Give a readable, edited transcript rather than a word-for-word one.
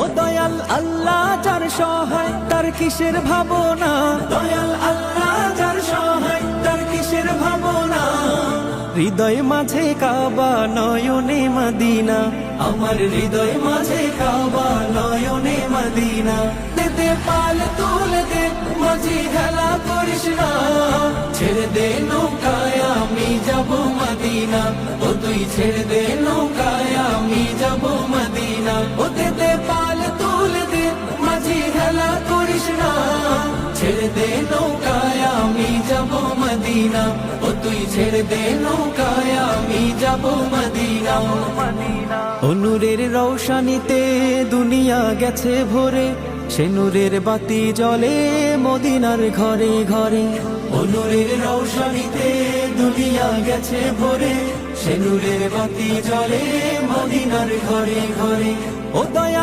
ও দয়াল আল্লাহ যার সহায় তার কিসের ভাবনা, দয়াল আল্লাহ যার সহায় তার কিসের ভাবনা। হৃদয় মাঝে কাবা নয়নে মদিনা, আমার হৃদয় মাঝে কাবা নয়নে মদিনা। দে পাল তুলে দে মাঝি হেলা করিস না, ছেড়ে দে নৌকায় আমি যাব মদিনা। ও তুই ছেড়ে দে নৌকায় আমি যাব মদিনা। ও দে পাল তুলে দে মাঝি হেলা করিস না, ছেড়ে দে নৌকায় আমি যাব মদিনা। ও তুই ছেড়ে দে নৌকায় আমি যাব মদিনা। ও নূরের রৌশনীতে দুনিয়া গেছে ভরে, সে নূরের বাতি জ্বলে মদিনার ঘরে ঘরে। ও নূরের রৌশনীতে দুনিয়া গেছে ভরে, সে নূরের বাতি জ্বলে মদিনার ঘরে ঘরে। ও দয়া